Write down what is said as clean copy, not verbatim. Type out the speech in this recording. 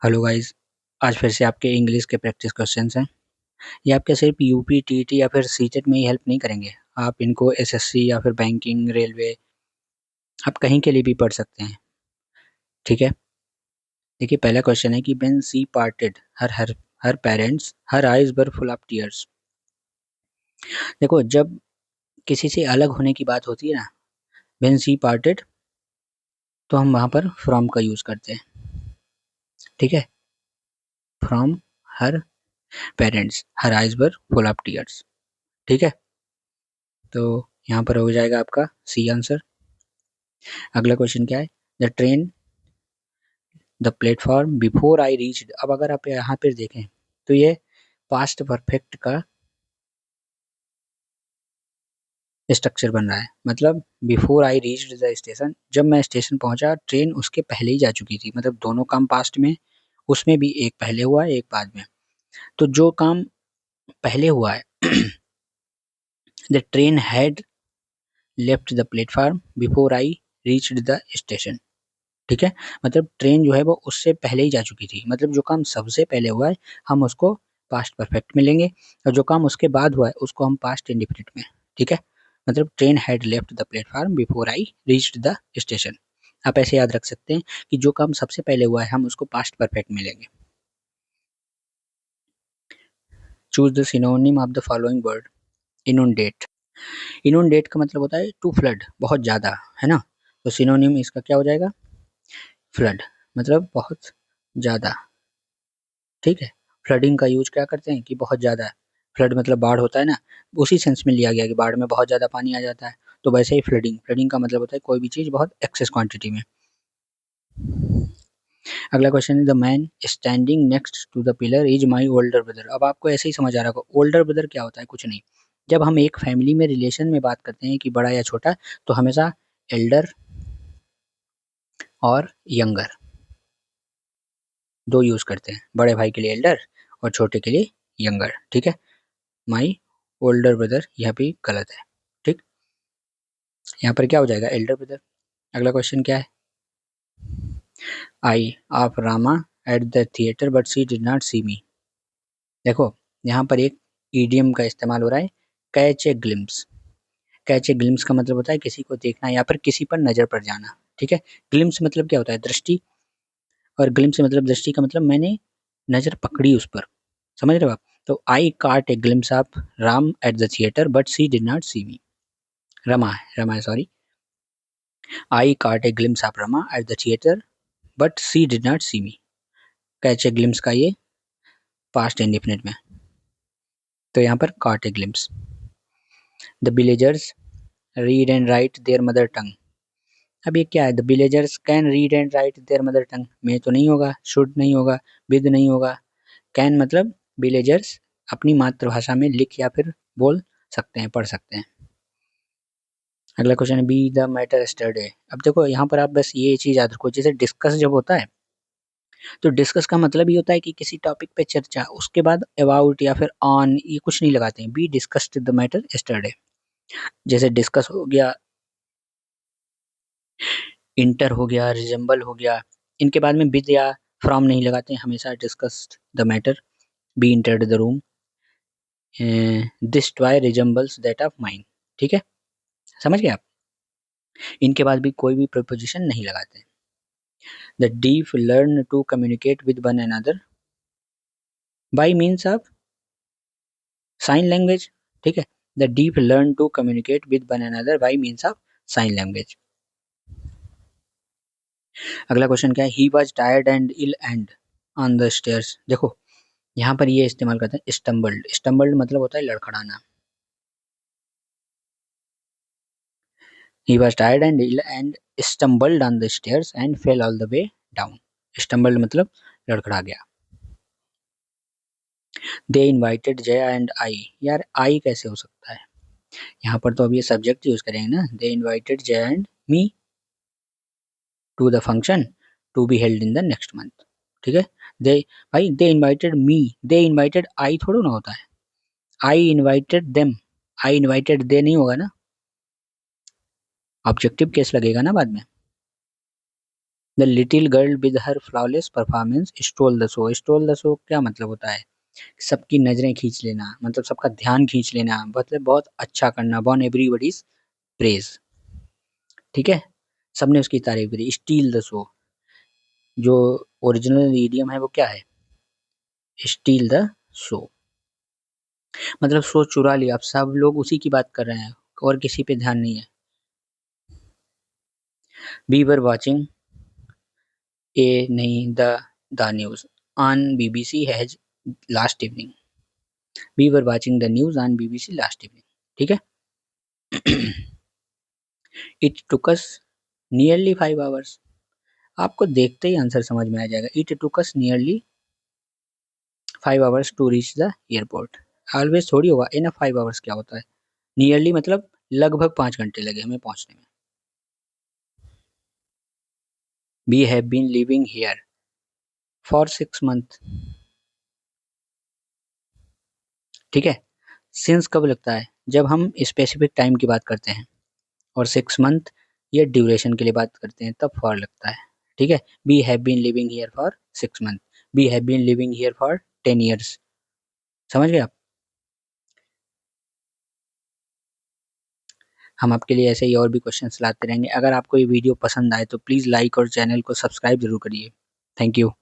Hello guys. आज फिर से आपके इंग्लिश के प्रैक्टिस क्वेश्चंस हैं। ये आपके सिर्फ यूपी टीटी या फिर सीटेट में ही हेल्प नहीं करेंगे। आप इनको एसएससी या फिर बैंकिंग रेलवे आप कहीं के लिए भी पढ़ सकते हैं। ठीक है, देखिए पहला क्वेश्चन है कि when she parted her her her parents her eyes were full of tears. देखो, जब किसी से अलग होने की बात होती है ना, व्हेन सी पार्टेड, तो हम वहां पर फ्रॉम का यूज करते हैं। ठीक है, from her parents her eyes were full of tears. ठीक है, तो यहाँ पर हो जाएगा आपका सी आंसर। अगला क्वेश्चन क्या है, the train the platform before I reached. अब अगर आप यहाँ पर देखें तो ये पास्ट परफेक्ट का स्ट्रक्चर बन रहा है। मतलब before I reached the station, जब मैं स्टेशन पहुंचा ट्रेन उसके पहले ही जा चुकी थी। मतलब दोनों काम पास्ट में, उसमें भी एक पहले हुआ है एक बाद में। तो जो काम पहले हुआ है the train had left the platform before I reached the station. ठीक है, मतलब ट्रेन जो है वो उससे पहले ही जा चुकी थी। मतलब जो काम सबसे पहले हुआ है हम उसको पास्ट परफेक्ट में लेंगे, और जो काम उसके बाद हुआ है उसको हम पास्ट इंडिफिनिट में। ठीक है, मतलब train had left the platform before I reached the station. आप ऐसे याद रख सकते हैं कि जो काम सबसे पहले हुआ है हम उसको पास्ट परफेक्ट में लेंगे। Choose the synonym of the following word. Inundate. Inundate का मतलब होता है टू फ्लड, बहुत ज्यादा, है ना। तो सिनोनिम इसका क्या हो जाएगा, फ्लड, मतलब बहुत ज्यादा। ठीक है, फ्लडिंग का यूज क्या करते हैं कि बहुत ज़्यादा। फ्लड मतलब बाढ़ होता है ना, उसी सेंस में लिया गया कि बाढ़ में बहुत ज़्यादा पानी आ जाता है। तो वैसे ही फ्लडिंग, फ्लडिंग का मतलब होता है कोई भी चीज़ बहुत एक्सेस क्वांटिटी में। अगला क्वेश्चन है the man standing next to the pillar is my older brother. अब आपको ऐसे ही समझ आ रहा होगा ओल्डर ब्रदर क्या होता है, कुछ नहीं। जब हम एक फैमिली में रिलेशन में बात करते हैं कि बड़ा या छोटा, तो हमेशा एल्डर और यंगर दो यूज करते हैं। बड़े भाई के लिए एल्डर और छोटे के लिए यंगर। ठीक है, माई ओल्डर ब्रदर यहाँ पे गलत है। ठीक, यहाँ पर क्या हो जाएगा, एल्डर ब्रदर। अगला क्वेश्चन क्या है, I of Rama at the theatre but she did not see me. देखो, यहाँ पर एक ईडियम का इस्तेमाल हो रहा है, catch a glimpse. Catch a glimpse का मतलब होता है किसी को देखना या फिर किसी पर नजर पड़ जाना। ठीक है, ग्लिम्स मतलब क्या होता है, दृष्टि, और ग्लिम्स मतलब दृष्टि का मतलब मैंने नजर पकड़ी उस पर। समझ रहे हो आप। तो I caught a glimpse of Ram at the theatre but she did not see me. Rama है sorry. I caught a glimpse of Rama at the theatre but she did not see me. Catch a glimpse का ये past indefinite में, तो यहाँ पर caught a glimpse. The villagers read and write their mother tongue. अब ये क्या है, the villagers can read and write their mother टंग में तो नहीं होगा, शुड नहीं होगा, विद नहीं होगा। कैन मतलब विलेजर्स अपनी मातृभाषा में लिख या फिर बोल सकते हैं, पढ़ सकते हैं। अगला क्वेश्चन है बी द मैटर स्टडी। अब देखो यहाँ पर आप बस ये चीज याद रखो, जैसे डिस्कस जब होता है तो डिस्कस का मतलब ये होता है कि किसी टॉपिक पे चर्चा, उसके बाद अबाउट या फिर ऑन ये कुछ नहीं लगाते हैं। Be discussed the matter yesterday, जैसे डिस्कस हो गया, इंटर हो गया, रिजेंबल हो गया, इनके बाद में विद या फ्रॉम नहीं लगाते हैं, हमेशा discussed the matter. Be entered the room, this toy resembles that of mine. ठीक है, समझ गए आप। इनके बाद भी कोई भी प्रीपोजिशन नहीं लगाते। The deaf learn to communicate with one another by means of sign language. ठीक है, the deep learn to communicate with one another by means of sign language. अगला क्वेश्चन क्या है, he was tired and ill and on the stairs. देखो यहाँ पर ये इस्तेमाल करते हैं स्टम्बल्ड। स्टम्बल्ड मतलब होता है लड़खड़ाना। He was tired and ill and stumbled on the stairs and fell all the way down. Stumbled मतलब लड़खड़ा गया। They invited Jaya and I. यार आई कैसे हो सकता है, यहाँ पर तो अब ये सब्जेक्ट यूज करेंगे ना। They invited Jaya and me to the function to be held in the next month. ठीक है, दे, भाई दे invited me, they invited I थोड़ा ना होता है। I invited them, I invited they नहीं होगा ना, ऑब्जेक्टिव केस लगेगा ना बाद में। The little girl with her flawless performance stole the show. Stole the show क्या मतलब होता है? सबकी नजरें खींच लेना, मतलब सबका ध्यान खींच लेना, मतलब बहुत अच्छा करना, वॉन एवरीबॉडीज प्रेज। ठीक है, सबने उसकी तारीफ करी। स्टील द शो, जो ओरिजिनल ईडियम है वो क्या है? स्टील द शो, मतलब शो चुरा लिया, अब सब लोग उसी की बात कर रहे हैं और किसी पे ध्यान नहीं है। वी वर वॉचिंग ए नहीं the news on BBC has last evening. We were watching the news on BBC last evening. ठीक है। It took us nearly 5 hours. आपको देखते ही आंसर समझ में आ जाएगा। It took us nearly 5 hours to reach the airport. Always थोड़ी होगा, इन 5 आवर्स क्या होता है? नियरली मतलब लगभग 5 घंटे लगे हमें पहुंचने में। We have been living here for 6 month. ठीक है, सिंस कब लगता है? जब हम स्पेसिफिक टाइम की बात करते हैं, और 6 मंथ ये ड्यूरेशन के लिए बात करते हैं तब फॉर लगता है। ठीक है, we have been living here for 6 month, we have been living here for 10 years। समझ गए आप? हम आपके लिए ऐसे ही और भी क्वेश्चंस लाते रहेंगे। अगर आपको ये वीडियो पसंद आए तो प्लीज़ लाइक और चैनल को सब्सक्राइब जरूर करिए। Thank you.